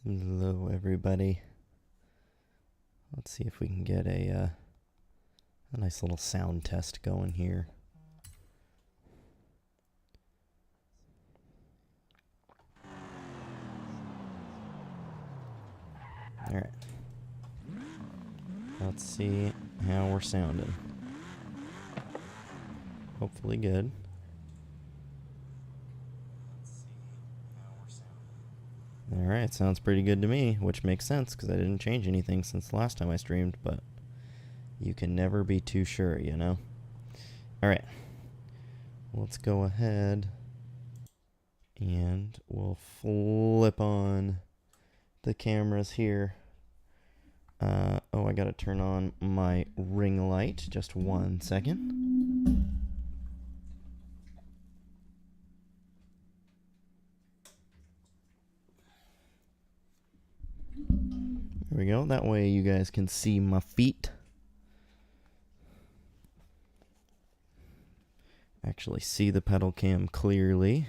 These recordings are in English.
Hello, everybody. Let's see if we can get a nice little sound test going here. All right. Let's see how we're sounding. Hopefully good. All right, sounds pretty good to me, which makes sense because I didn't change anything since the last time I streamed, but you can never be too sure, you know? All right. Let's go ahead and we'll flip on the cameras here. Oh, I gotta turn on my ring light. Just 1 second. There we go. That way you guys can see my feet. Actually see the pedal cam clearly.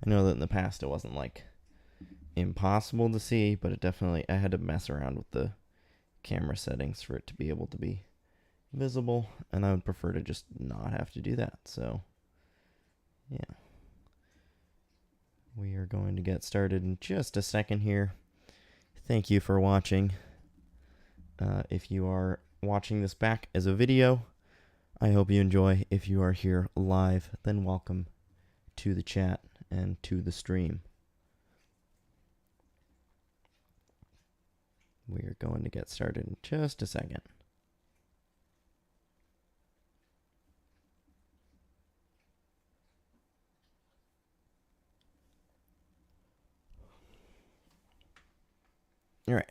I know that in the past it wasn't like impossible to see, but it definitely, I had to mess around with the camera settings for it to be able to be visible, and I would prefer to just not have to do that. So yeah, we are going to get started in just a second here. Thank you for watching. If you are watching this back as a video, I hope you enjoy. If you are here live, then welcome to the chat and to the stream. We are going to get started in just a second. All right.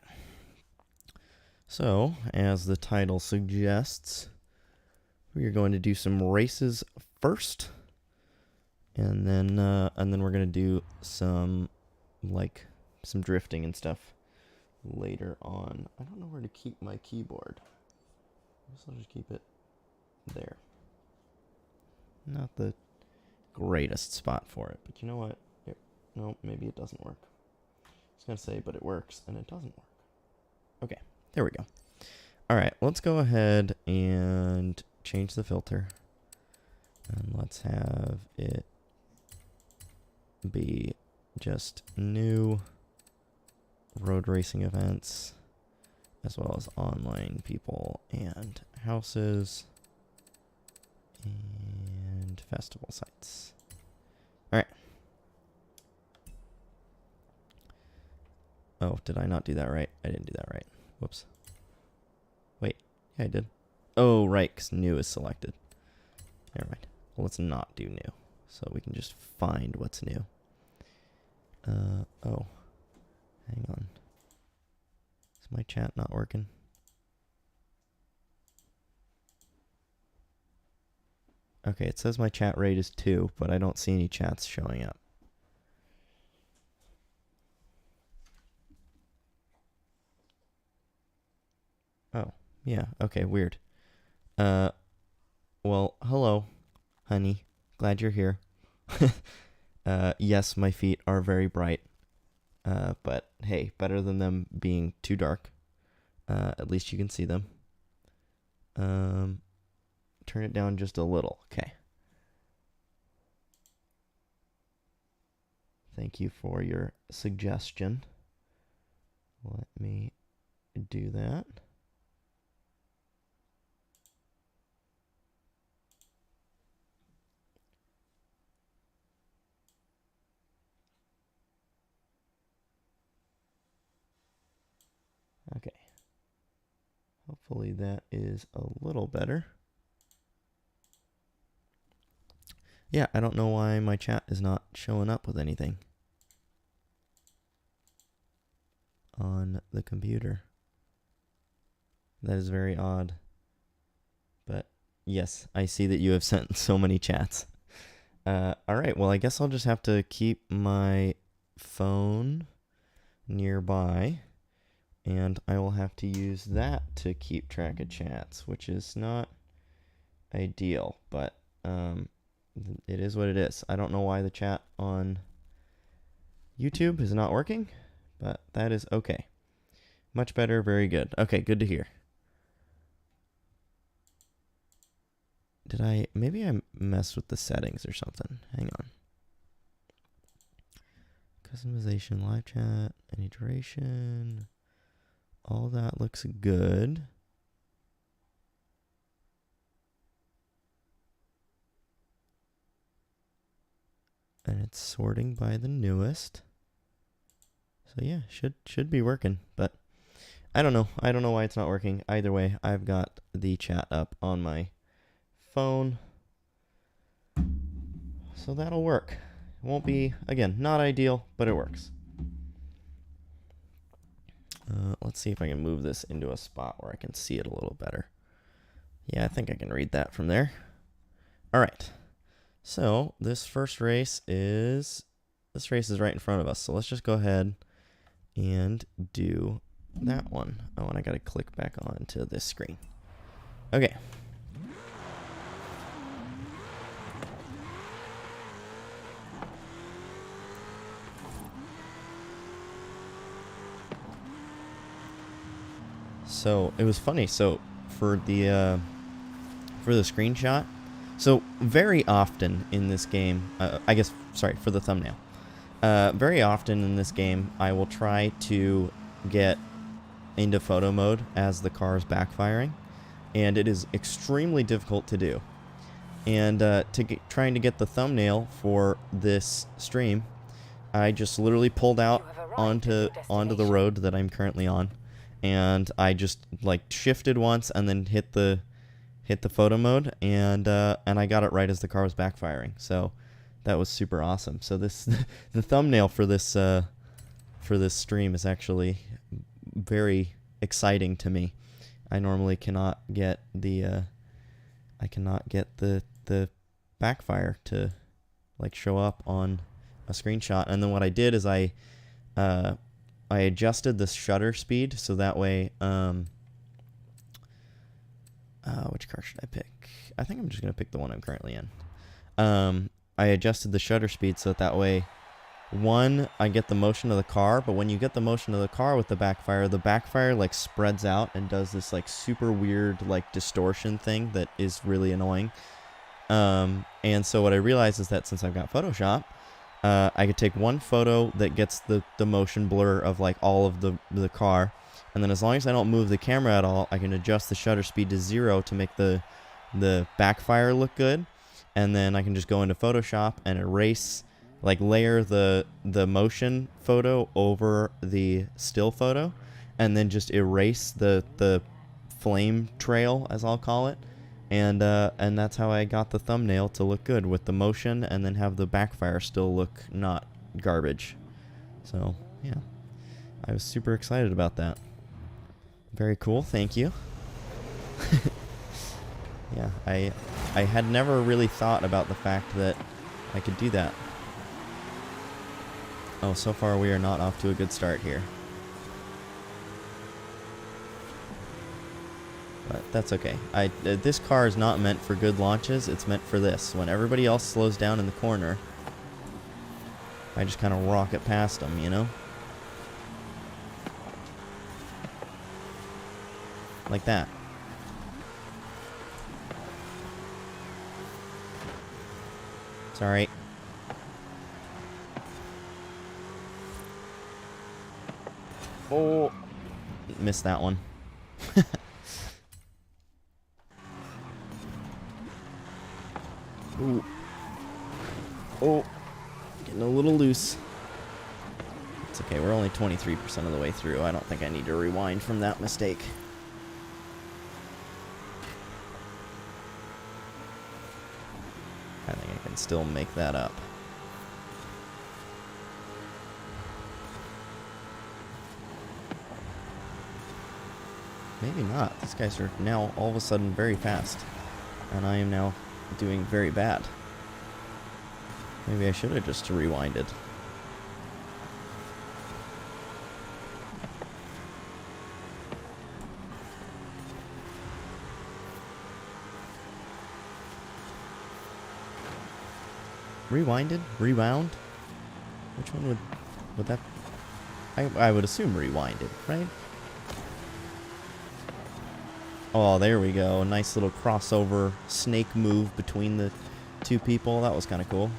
So, as the title suggests, we are going to do some races first, and then we're going to do some drifting and stuff later on. I don't know where to keep my keyboard. I guess I'll just keep it there. Not the greatest spot for it, but you know what? No, maybe it doesn't work. I was going to say, but it works, and it doesn't work. Okay, there we go. All right, let's go ahead and change the filter. And let's have it be just new road racing events, as well as online people and houses and festival sites. All right. Oh, did I not do that right? I didn't do that right. Whoops. Wait, yeah, I did. Oh, right, because new is selected. Never mind. Well, let's not do new, so we can just find what's new. Oh. Hang on. Is my chat not working? Okay, it says my chat rate is 2, but I don't see any chats showing up. Oh, yeah, okay, weird. Well, hello, honey. Glad you're here. Yes, my feet are very bright. But hey, better than them being too dark. At least you can see them. Turn it down just a little. Okay. Thank you for your suggestion. Let me do that. Okay. Hopefully that is a little better. Yeah, I don't know why my chat is not showing up with anything on the computer. That is very odd. But yes, I see that you have sent so many chats. All right, well, I guess I'll just have to keep my phone nearby, and I will have to use that to keep track of chats, which is not ideal, but it is what it is. I don't know why the chat on YouTube is not working, but that is okay. Much better, very good. Okay, good to hear. Maybe I messed with the settings or something. Hang on. Customization, live chat, any duration. All that looks good. And it's sorting by the newest. So yeah, should be working, but I don't know. I don't know why it's not working. Either way, I've got the chat up on my phone. So that'll work. It won't be, again, not ideal, but it works. Let's see if I can move this into a spot where I can see it a little better. Yeah, I think I can read that from there. All right. So this first race is right in front of us. So let's just go ahead and do that one. Oh, and I got to click back onto this screen. Okay. So it was funny. So for the screenshot, so very often in this game, for the thumbnail, very often in this game, I will try to get into photo mode as the car is backfiring, and it is extremely difficult to do. And trying to get the thumbnail for this stream, I just literally pulled out onto the road that I'm currently on, and I just like shifted once and then hit the photo mode, and I got it right as the car was backfiring. So that was super awesome. So the thumbnail for this stream is actually very exciting to me. I normally cannot get the the backfire to like show up on a screenshot. And then what I did is I adjusted the shutter speed so that way which car should I pick? I think I'm just going to pick the one I'm currently in. I adjusted the shutter speed so that way, one, I get the motion of the car, but when you get the motion of the car with the backfire like spreads out and does this like super weird like distortion thing that is really annoying. And so what I realized is that since I've got Photoshop, I could take one photo that gets the motion blur of like all of the car, and then as long as I don't move the camera at all, I can adjust the shutter speed to 0 to make the backfire look good. And then I can just go into Photoshop and erase, like layer the motion photo over the still photo, and then just erase the flame trail, as I'll call it. And that's how I got the thumbnail to look good with the motion, and then have the backfire still look not garbage. So yeah, I was super excited about that. Very cool, thank you. Yeah, I had never really thought about the fact that I could do that. Oh, so far we are not off to a good start here. But that's okay. This car is not meant for good launches, it's meant for this. When everybody else slows down in the corner, I just kind of rocket past them, you know? Like that. Sorry. Oh, missed that one. Ooh. Oh, getting a little loose. It's okay, we're only 23% of the way through. I don't think I need to rewind from that mistake. I think I can still make that up. Maybe not. These guys are now all of a sudden very fast, and I am now doing very bad. Maybe I should have just rewinded. Rewinded? Rewound? Which one would that... I would assume rewinded, right? Oh, there we go. A nice little crossover snake move between the two people. That was kind of cool.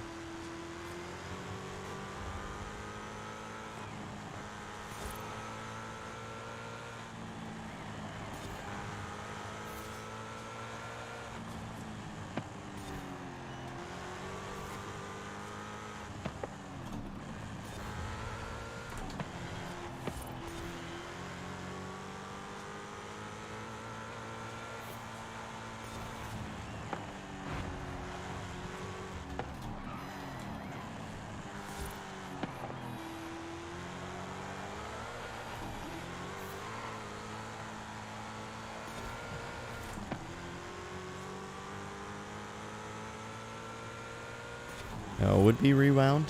Oh, it would be rewound?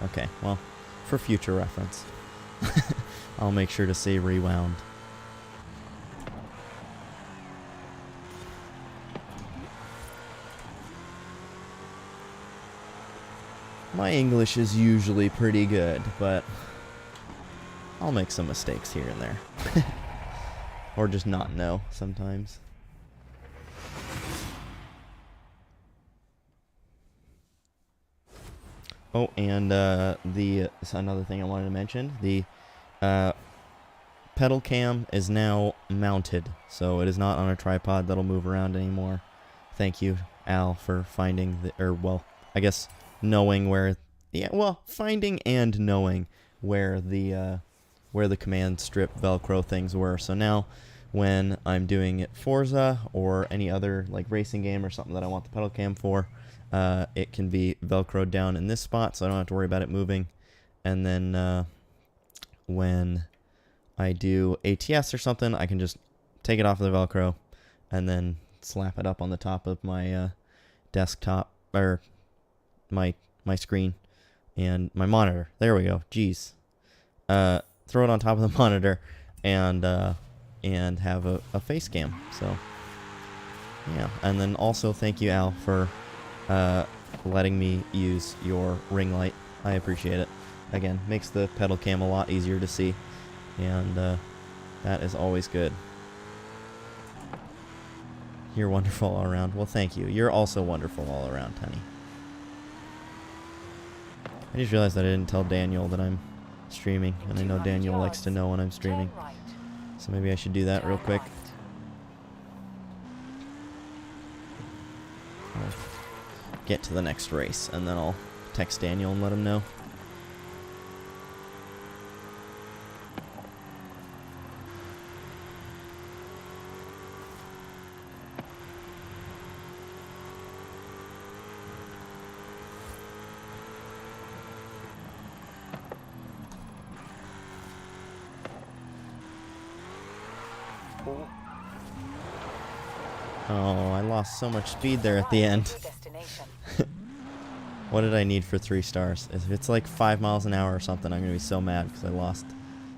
Okay, well, for future reference. I'll make sure to say rewound. My English is usually pretty good, but I'll make some mistakes here and there. Or just not know sometimes. Oh, and another thing I wanted to mention, the pedal cam is now mounted, so it is not on a tripod that'll move around anymore. Thank you, Al, for finding I guess knowing where, finding and knowing where the command strip Velcro things were. So now, when I'm doing Forza or any other like racing game or something that I want the pedal cam for, it can be Velcroed down in this spot, so I don't have to worry about it moving. And then when I do ATS or something, I can just take it off of the Velcro and then slap it up on the top of my desktop, or my screen and my monitor. There we go. Jeez. Throw it on top of the monitor and have a face cam. So yeah, and then also thank you, Al, for letting me use your ring light. I appreciate it. Again, makes the pedal cam a lot easier to see, and that is always good. You're wonderful all around. Well, thank you. You're also wonderful all around, honey. I just realized that I didn't tell Daniel that I'm streaming, and I know Daniel likes to know when I'm streaming. So maybe I should do that real quick. I'll get to the next race, and then I'll text Daniel and let him know. Oh, I lost so much speed there at the end. What did I need for 3 stars? If it's like 5 miles an hour or something, I'm going to be so mad because I lost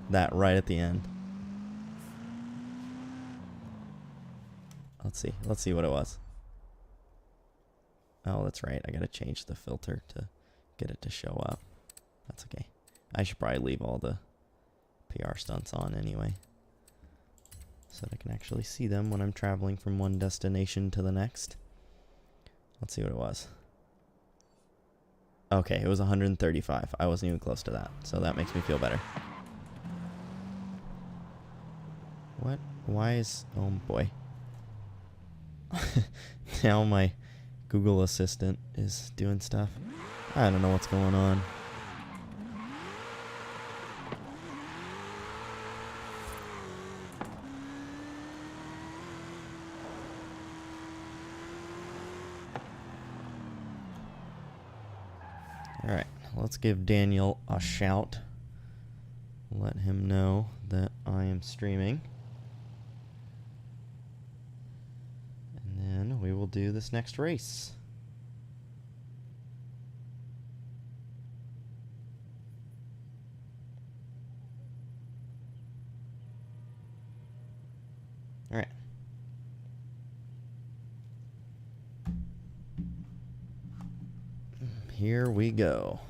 that right at the end. Let's see what it was. Oh, that's right. I got to change the filter to get it to show up. That's okay. I should probably leave all the PR stunts on anyway, so that I can actually see them when I'm traveling from one destination to the next. Let's see what it was. Okay, it was 135. I wasn't even close to that, so that makes me feel better. What? Why is... Oh boy. Now my Google Assistant is doing stuff. I don't know what's going on. Alright, let's give Daniel a shout. Let him know that I am streaming. And then we will do this next race. Alright. Here we go.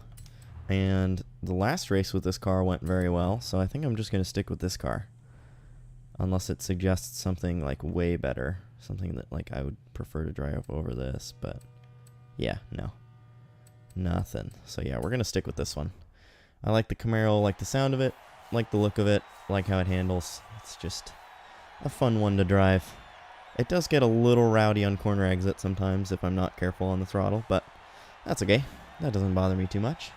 And the last race with this car went very well, so I think I'm just going to stick with this car. Unless it suggests something like way better. Something that like I would prefer to drive over this, but yeah, no. Nothing. So yeah, we're going to stick with this one. I like the Camaro, like the sound of it, like the look of it, like how it handles. It's just a fun one to drive. It does get a little rowdy on corner exit sometimes if I'm not careful on the throttle, but that's okay. That doesn't bother me too much.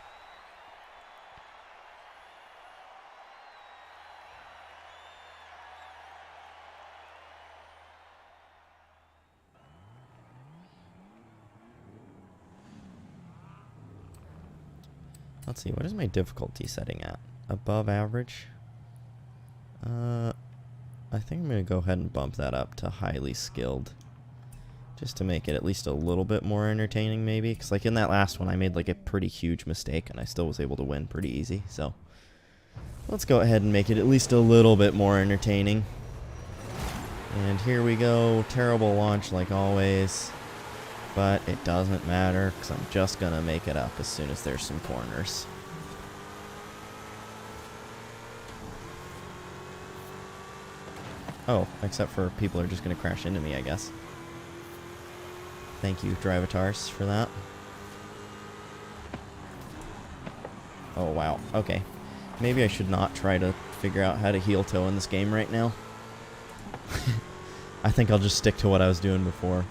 Let's see, what is my difficulty setting at? Above average? I think I'm going to go ahead and bump that up to highly skilled. Just to make it at least a little bit more entertaining, maybe. Because like in that last one, I made like a pretty huge mistake, and I still was able to win pretty easy. So let's go ahead and make it at least a little bit more entertaining. And here we go. Terrible launch like always. But it doesn't matter, because I'm just going to make it up as soon as there's some corners. Oh, except for people are just going to crash into me, I guess. Thank you, Drivatars, for that. Oh, wow. Okay. Maybe I should not try to figure out how to heel toe in this game right now. I think I'll just stick to what I was doing before.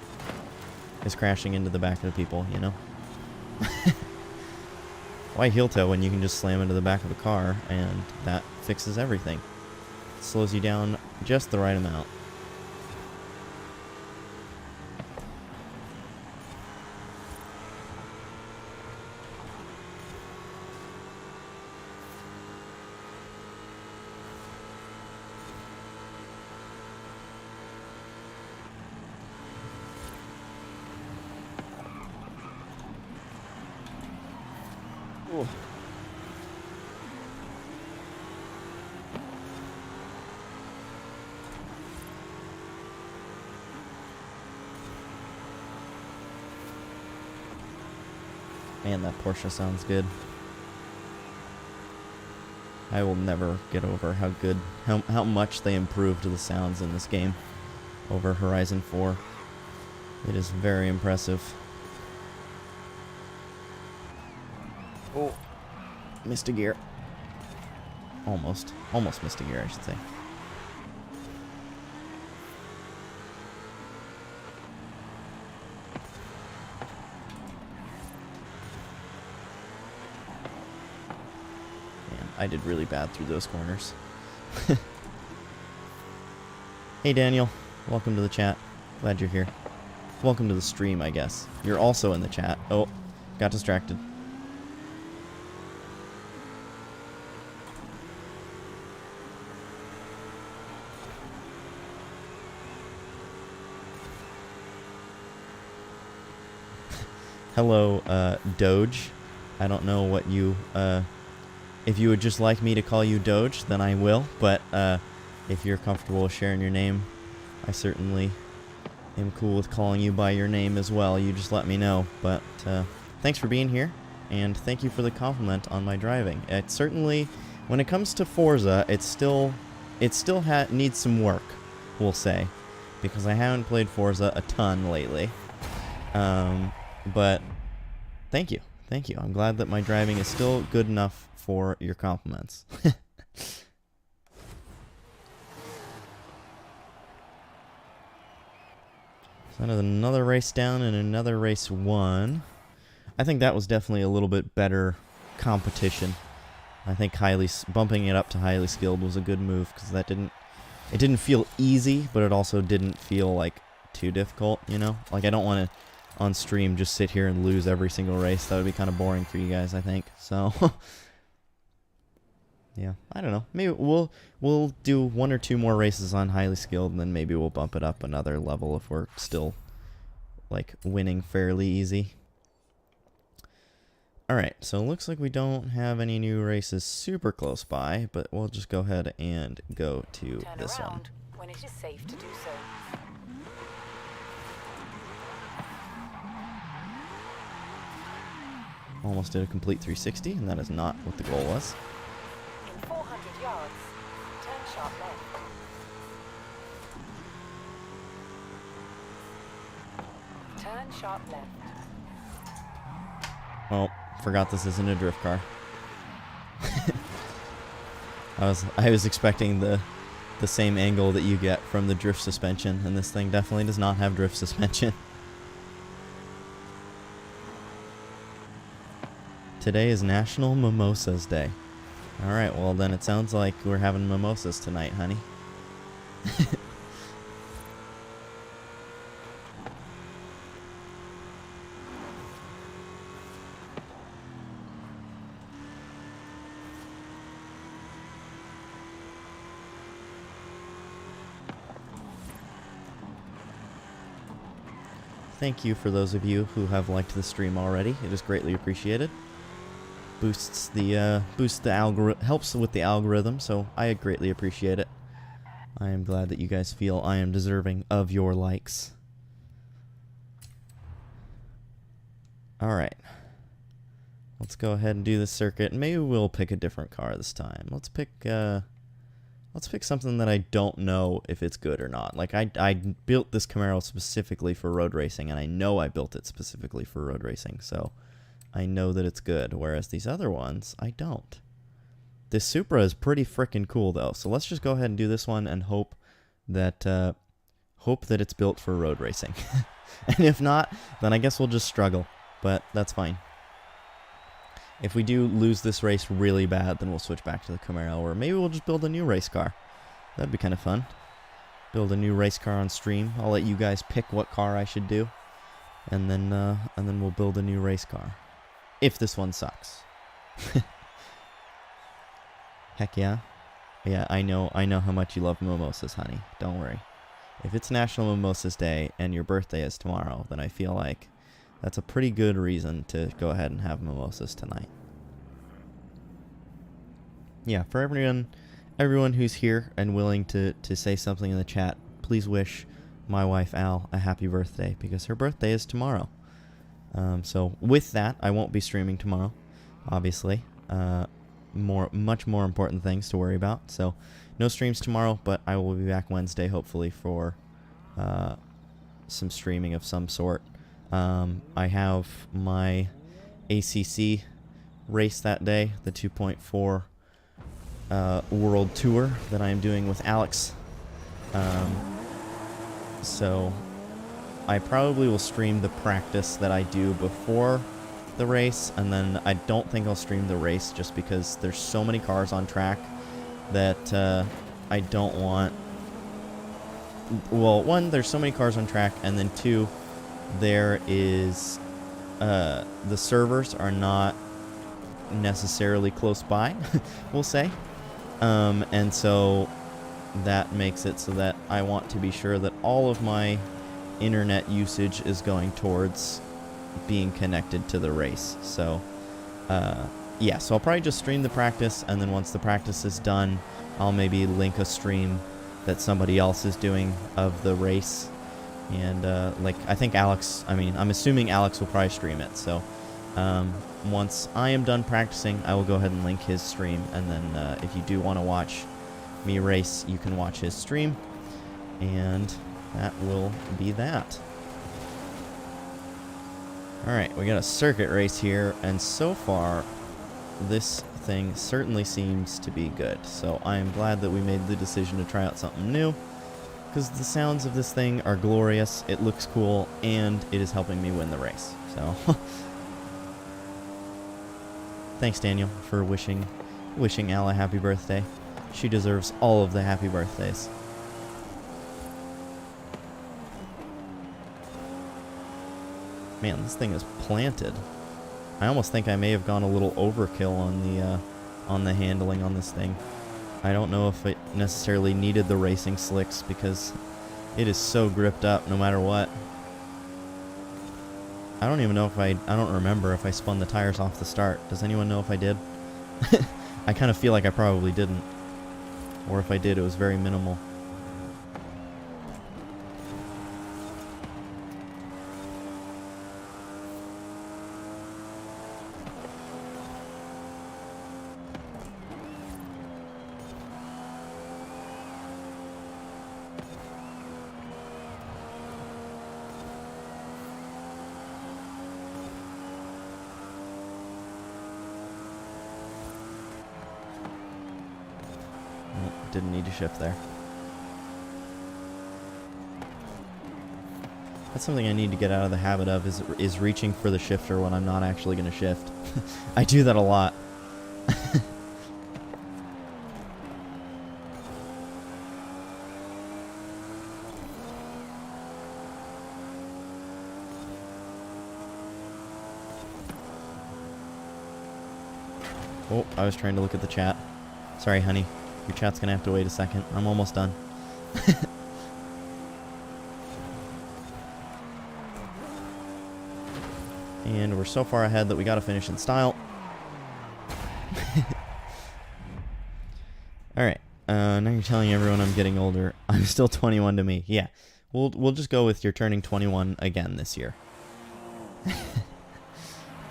Is crashing into the back of the people, you know? Why heel toe when you can just slam into the back of a car and that fixes everything? It slows you down just the right amount. Ooh. Man, that Porsche sounds good. I will never get over how good, how much they improved the sounds in this game over Horizon 4. It is very impressive. Oh, missed a gear. Almost missed a gear, I should say. Man, I did really bad through those corners. Hey Daniel, welcome to the chat. Glad you're here. Welcome to the stream, I guess. You're also in the chat. Oh, got distracted. Hello, Doge. I don't know what you, if you would just like me to call you Doge, then I will, but, if you're comfortable with sharing your name, I certainly am cool with calling you by your name as well. You just let me know, but, thanks for being here, and thank you for the compliment on my driving. It certainly, when it comes to Forza, it still needs some work, we'll say, because I haven't played Forza a ton lately. But thank you. Thank you. I'm glad that my driving is still good enough for your compliments. So another race down and another race won. I think that was definitely a little bit better competition. I think bumping it up to highly skilled was a good move because it didn't feel easy, but it also didn't feel like too difficult, you know? Like I don't want to on stream just sit here and lose every single race. That would be kind of boring for you guys, I think. So yeah, I don't know. Maybe we'll do 1 or 2 more races on highly skilled, and then maybe we'll bump it up another level if we're still like winning fairly easy. Alright, so it looks like we don't have any new races super close by, but we'll just go ahead and go to this one. When it is safe to do so. Almost did a complete 360, and that is not what the goal was. In 400 yards, turn sharp left. Turn sharp left. Oh, forgot this isn't a drift car. I was expecting the same angle that you get from the drift suspension, and this thing definitely does not have drift suspension. Today is National Mimosas Day. Alright, well then it sounds like we're having mimosas tonight, honey. Thank you for those of you who have liked the stream already. It is greatly appreciated. Boosts the algorithm, helps with the algorithm, so I greatly appreciate it. I am glad that you guys feel I am deserving of your likes. Alright. Let's go ahead and do this circuit. Maybe we'll pick a different car this time. Let's pick something that I don't know if it's good or not. Like, I built this Camaro specifically for road racing, and I know I built it specifically for road racing, so I know that it's good, whereas these other ones, I don't. This Supra is pretty frickin' cool, though, so let's just go ahead and do this one and hope that it's built for road racing. And if not, then I guess we'll just struggle, but that's fine. If we do lose this race really bad, then we'll switch back to the Camaro, or maybe we'll just build a new race car. That'd be kind of fun. Build a new race car on stream. I'll let you guys pick what car I should do, and then we'll build a new race car. If this one sucks. Heck yeah. Yeah, I know how much you love mimosas, honey. Don't worry. If it's National Mimosas Day and your birthday is tomorrow, then I feel like that's a pretty good reason to go ahead and have mimosas tonight. Yeah, for everyone who's here and willing to say something in the chat, please wish my wife Al a happy birthday, because her birthday is tomorrow. So with that, I won't be streaming tomorrow, obviously. Much more important things to worry about. So no streams tomorrow, but I will be back Wednesday, hopefully, for some streaming of some sort. I have my ACC race that day, the 2.4 World Tour that I am doing with Alex. So I probably will stream the practice that I do before the race, and then I don't think I'll stream the race just because there's so many cars on track that I don't want... Well, one, there's so many cars on track, and then two, there is... the servers are not necessarily close by, we'll say. And so that makes it so that I want to be sure that all of my internet usage is going towards being connected to the race. So yeah, so I'll probably just stream the practice, and then once the practice is done, I'll maybe link a stream that somebody else is doing of the race. And like, I think Alex, I'm assuming Alex will probably stream it. So once I am done practicing, I will go ahead and link his stream, and then if you do want to watch me race, you can watch his stream, and that will be that. Alright, we got a circuit race here, and so far this thing certainly seems to be good. So I am glad that we made the decision to try out something new, because the sounds of this thing are glorious, it looks cool, and it is helping me win the race. So thanks, Daniel, for wishing Al a happy birthday. She deserves all of the happy birthdays. Man, this thing is planted. I almost think I may have gone a little overkill on the handling on this thing. I don't know if it necessarily needed the racing slicks, because it is so gripped up no matter what. I don't even know if I don't remember if I spun the tires off the start. Does anyone know if I did? I kind of feel like I probably didn't. Or if I did, it was very minimal. Didn't need to shift there. That's something I need to get out of the habit of, is reaching for the shifter when I'm not actually going to shift. I do that a lot. Oh, I was trying to look at the chat. Sorry, honey. Your chat's going to have to wait a second. I'm almost done. And we're so far ahead that we got to finish in style. Alright. Now you're telling everyone I'm getting older. I'm still 21 to me. Yeah. We'll just go with you're turning 21 again this year.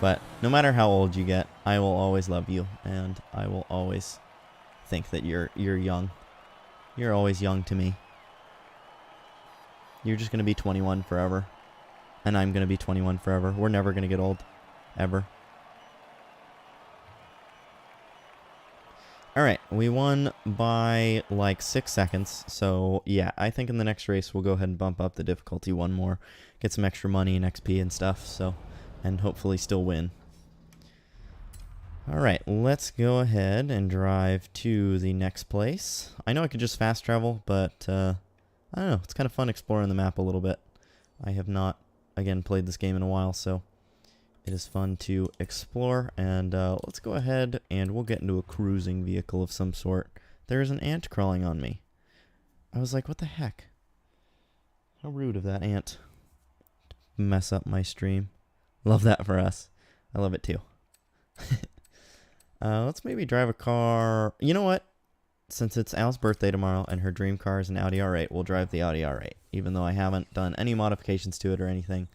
But no matter how old you get, I will always love you, and I will always think that you're young. You're always young to me. You're just going to be 21 forever. And I'm going to be 21 forever. We're never going to get old. Ever. Alright, we won by like 6 seconds. So, yeah, I think in the next race we'll go ahead and bump up the difficulty one more. Get some extra money and XP and stuff, so... and hopefully still win. Alright, let's go ahead and drive to the next place. I know I could just fast travel, but I don't know. It's kind of fun exploring the map a little bit. I have not, again, played this game in a while, so it is fun to explore. And let's go ahead and we'll get into a cruising vehicle of some sort. There's an ant crawling on me. I was like, what the heck? How rude of that ant. Mess up my stream. Love that for us. I love it too. Let's maybe drive a car. You know what? Since it's Al's birthday tomorrow and her dream car is an Audi R8, we'll drive the Audi R8. Even though I haven't done any modifications to it or anything.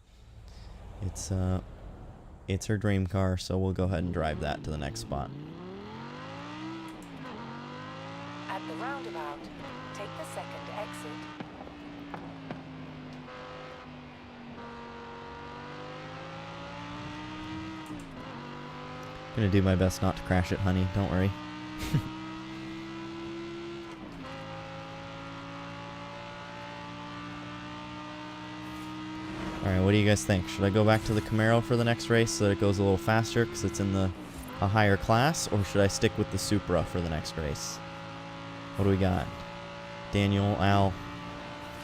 It's her dream car, so we'll go ahead and drive that to the next spot. At the roundabout, take the second exit. Gonna do my best not to crash it, honey. Don't worry. Alright, what do you guys think? Should I go back to the Camaro for the next race so that it goes a little faster because it's in a higher class? Or should I stick with the Supra for the next race? What do we got? Daniel, Al,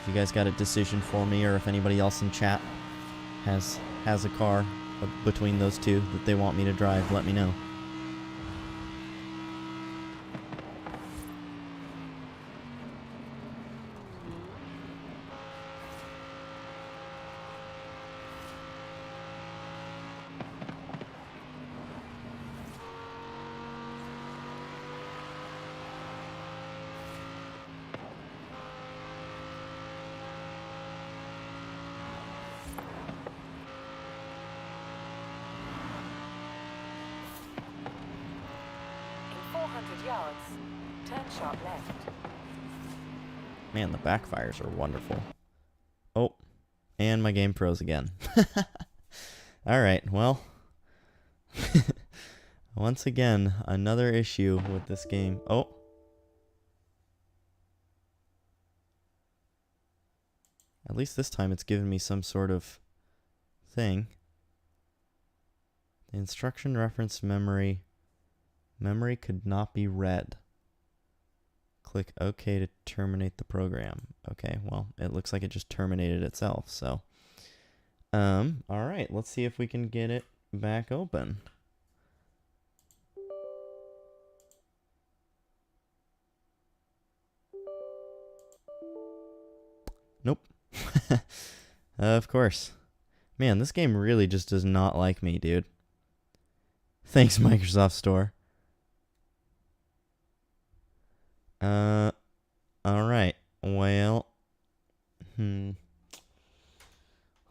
if you guys got a decision for me, or if anybody else in chat has a car between those two that they want me to drive, let me know. Yards. Turn sharp left. Man, the backfires are wonderful. Oh, and my game froze again. Alright, well. Once again, another issue with this game. Oh. At least this time it's given me some sort of thing. The instruction reference memory. Memory could not be read. Click OK to terminate the program. Okay, well, it looks like it just terminated itself, so. Alright, let's see if we can get it back open. Nope. Of course. Man, this game really just does not like me, dude. Thanks, Microsoft Store. Alright. Well,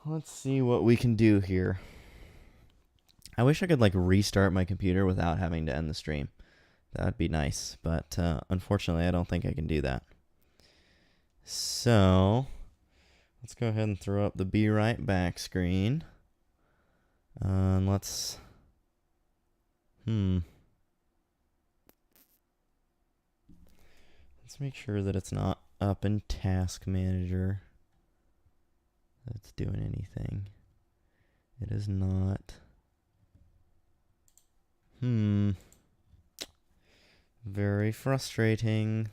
let's see what we can do here. I wish I could, like, restart my computer without having to end the stream. That'd be nice, but, unfortunately, I don't think I can do that. So, let's go ahead and throw up the Be Right Back screen. And let's... Let's make sure that it's not up in Task Manager. That's doing anything. It is not. Very frustrating.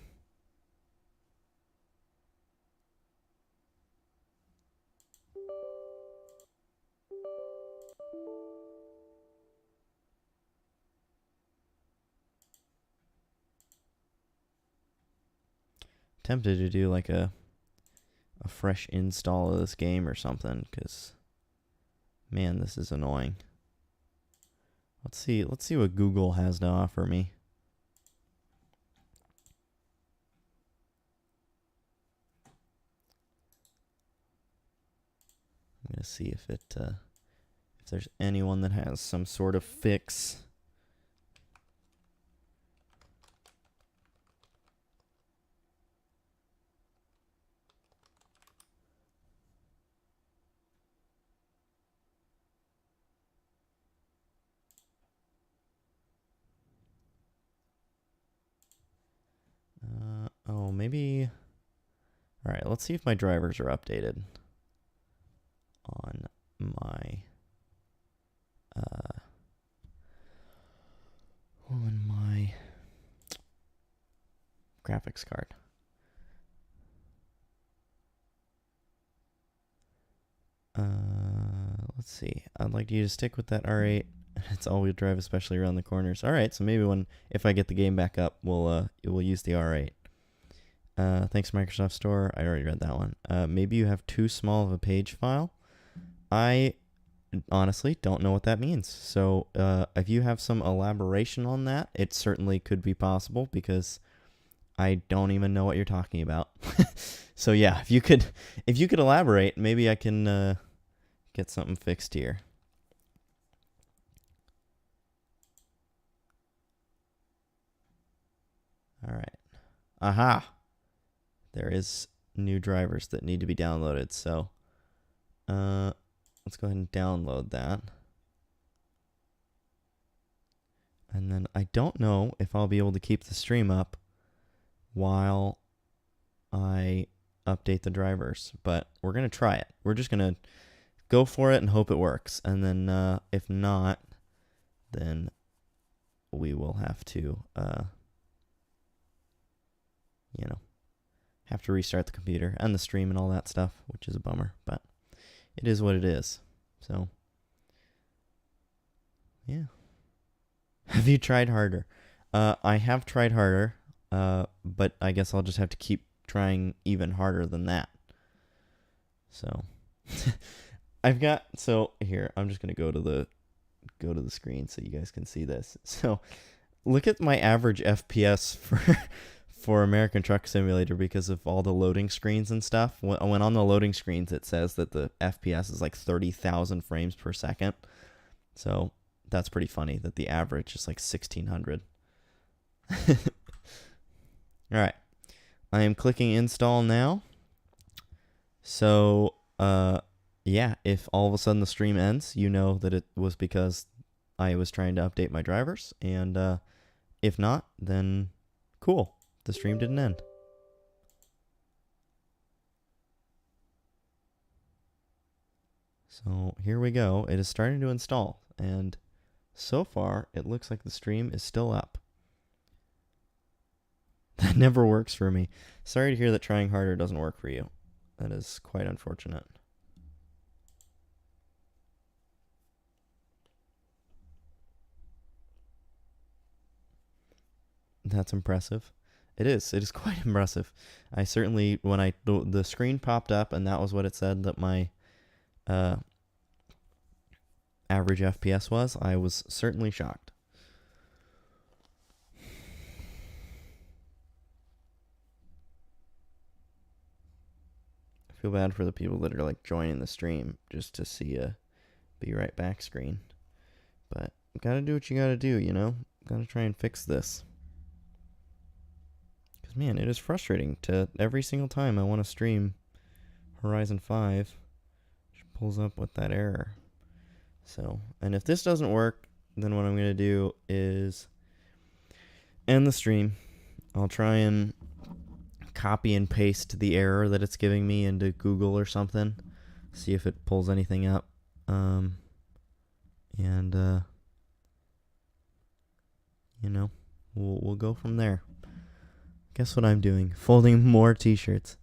Tempted to do like a fresh install of this game or something, because man, this is annoying. Let's see what Google has to offer me. I'm gonna see if there's anyone that has some sort of fix. Oh, maybe. All right, let's see if my drivers are updated on my graphics card. Let's see. I'd like you to stick with that R8. It's all-wheel drive, especially around the corners. All right, so maybe if I get the game back up, we'll use the R8. Thanks, Microsoft Store. I already read that one. Maybe you have too small of a page file. I honestly don't know what that means. So if you have some elaboration on that, it certainly could be possible, because I don't even know what you're talking about. So yeah, if you could elaborate, maybe I can get something fixed here. All right. Aha. There is new drivers that need to be downloaded. So let's go ahead and download that. And then I don't know if I'll be able to keep the stream up while I update the drivers, but we're going to try it. We're just going to go for it and hope it works. And then if not, then we will have to, have to restart the computer and the stream and all that stuff, which is a bummer, but it is what it is. So, yeah. Have you tried harder? I have tried harder, but I guess I'll just have to keep trying even harder than that. So, here, I'm just going to go to the screen so you guys can see this. So, look at my average FPS for American Truck Simulator because of all the loading screens and stuff. When on the loading screens, it says that the FPS is like 30,000 frames per second. So that's pretty funny that the average is like 1,600. All right. I am clicking install now. So, yeah, if all of a sudden the stream ends, you know that it was because I was trying to update my drivers. And if not, then cool. The stream didn't end. So here we go. It is starting to install, and so far it looks like the stream is still up. That never works for me. Sorry to hear that trying harder doesn't work for you. That is quite unfortunate. That's impressive. It is quite impressive. I certainly, when the screen popped up and that was what it said that my average FPS was, I was certainly shocked. I feel bad for the people that are like joining the stream just to see a be right back screen. But gotta do what you gotta do, Gotta try and fix this. Man, it is frustrating to every single time I want to stream Horizon 5, it pulls up with that error. So, and if this doesn't work, then what I'm going to do is end the stream. I'll try and copy and paste the error that it's giving me into Google or something. See if it pulls anything up. You know, we'll go from there. Guess what I'm doing? Folding more t-shirts.